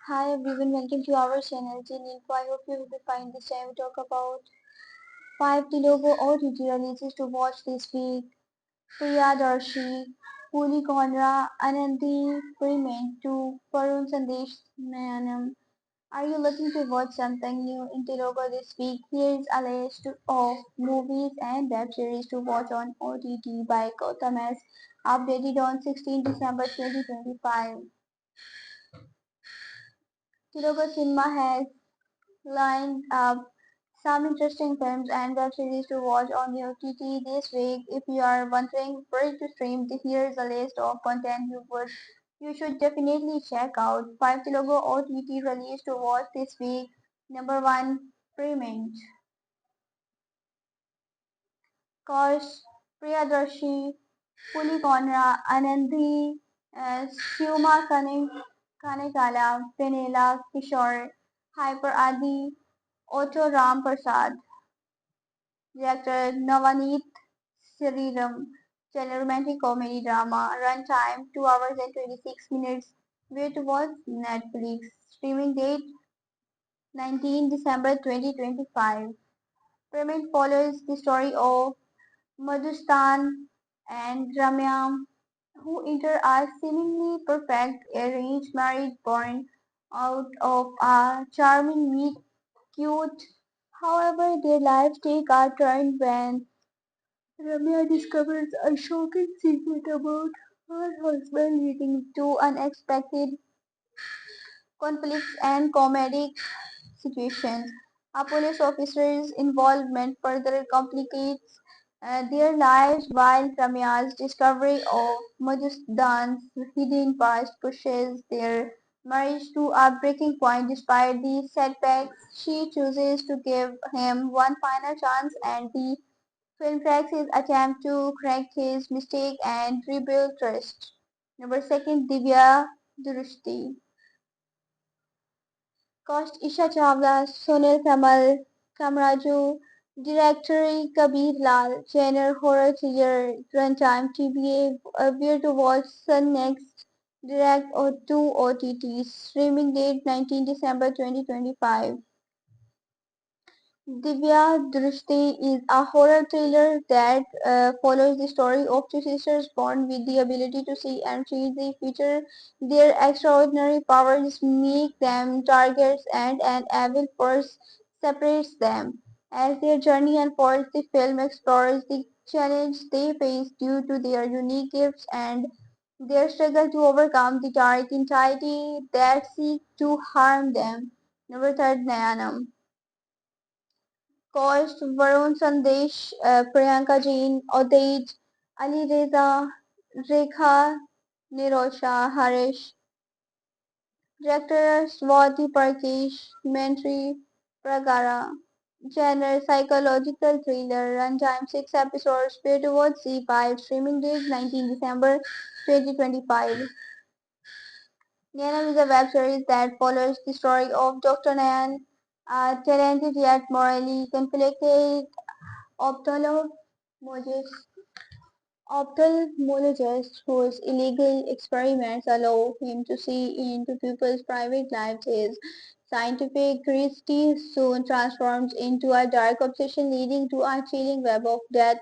Hi everyone, welcome to our channel Genie Info. I hope you will be fine. This time we talk about 5 Telugu OTT releases to watch this week. Priya Darshi, Puli Konra, Ananthi Freeman to Varun Sandesh Nayanam. Are you looking to watch something new in Telugu this week? Here's a list of movies and web series to watch on OTT by Gautam S. Updated on 16 December 2025. Telugu cinema has lined up some interesting films and web series to watch on the OTT this week. If you are wondering where to stream, here's a list of content you should definitely check out. 5 Telugu OTT released to watch this week. Number 1, Premint. Cause Priyadarshi, Pulikonra, Anandhi, Suma Kanekala, Penela Kishore, Hyper Adi, Otto Ram Prasad. Director Navneet Sriram, channel romantic comedy drama, runtime 2 hours and 26 minutes. Where to watch? Netflix. Streaming date 19 December 2025. Payment follows the story of Madhustan and Ramya, who enter a seemingly perfect arranged marriage born out of a charming meet cute. However, their lives take a turn when Ramya discovers a shocking secret about her husband, leading to unexpected conflicts and comedic situations. A police officer's involvement further complicates their lives, while Ramya's discovery of Majusdan's hidden past pushes their marriage to a breaking point. Despite the setbacks, she chooses to give him one final chance, and the film tracks his attempt to correct his mistake and rebuild trust. Number second, Divya Durushti. Cost Isha Chawla, Sonal Kamal, Kamraju, Director Kabir Lal, genre horror thriller, runtime TBA, where to watch Sun Next, direct or 2 OTTs, streaming date 19 December 2025. Divya Drishti is a horror thriller that follows the story of two sisters born with the ability to see and see the future. Their extraordinary powers make them targets and an evil force separates them. As their journey unfolds, the film explores the challenge they face due to their unique gifts and their struggle to overcome the dark entity that seek to harm them. Number third, Nayanam. Cost Varun Sandesh, Priyanka Jain, Odeid, Ali Reza, Rekha Nirosha, Harish, Director Swati Parkesh, Mentry Pragara, genre psychological thriller, runtime 6 episodes, pay to watch C5, streaming date 19 December 2025. Nayanam is a web series that follows the story of Dr. Nayan, a talented yet morally conflicted ophthalmologist ophthalmologist whose illegal experiments allow him to see into people's private lives. His scientific curiosity soon transforms into a dark obsession leading to a chilling web of death,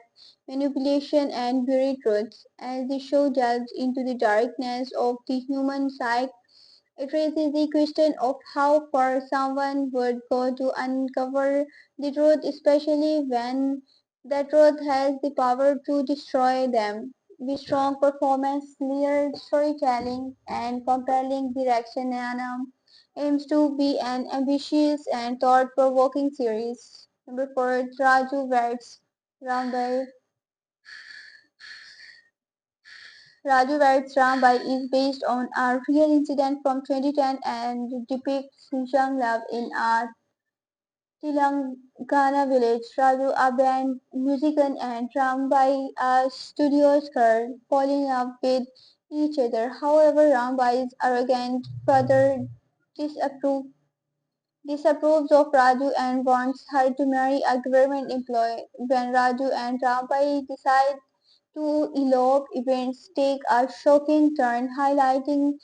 manipulation, and buried truths. As the show delves into the darkness of the human psyche, it raises the question of how far someone would go to uncover the truth, especially when the truth has the power to destroy them. With strong performance, layered storytelling, and compelling direction, Anam aims to be an ambitious and thought-provoking series. Number 4, Raju Vats Rambai. Raju Vats Rambai is based on a real incident from 2010 and depicts young love in a Telangana village. Raju, a band musician, and Rambai, a studious girl, fall in love with each other. However, Rambai's arrogant father disapprove, disapproves of Raju and wants her to marry a government employee. When Raju and Rambai decide to elope, events take a shocking turn, highlighting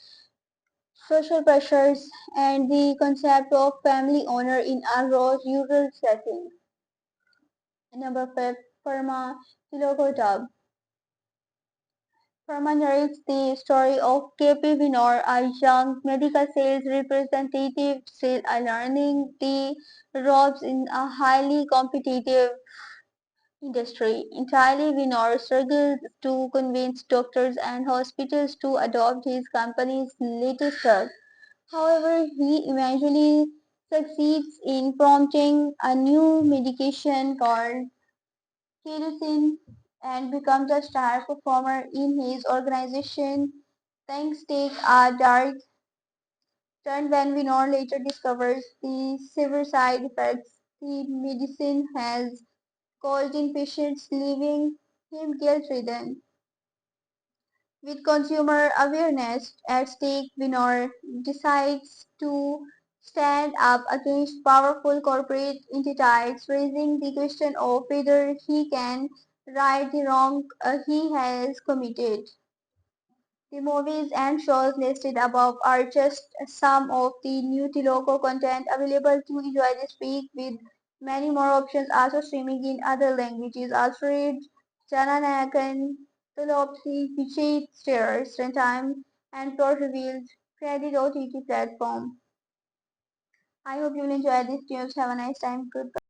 social pressures, and the concept of family honor in a raw rural setting. Number 5, Parma Tiloko. Parma narrates the story of KP Vinor, a young medical sales representative still learning the ropes in a highly competitive industry. Entirely, Vinor struggles to convince doctors and hospitals to adopt his company's latest drug. However, he eventually succeeds in prompting a new medication called kerosene and becomes a star performer in his organization. Things take a dark turn when Vinor later discovers the severe side effects the medicine has caused in patients, leaving him guilt-ridden. With consumer awareness at stake, Vinor decides to stand up against powerful corporate entities, raising the question of whether he can right the wrong he has committed. The movies and shows listed above are just some of the new Tiloko content available to enjoy this week, with many more options also streaming in other languages. Also read Jananayakan, Tulopsi, Vijay Stairs, Runtime, and Plot Revealed, Credit OTT platform. I hope you will enjoy these tunes. Have a nice time. Goodbye.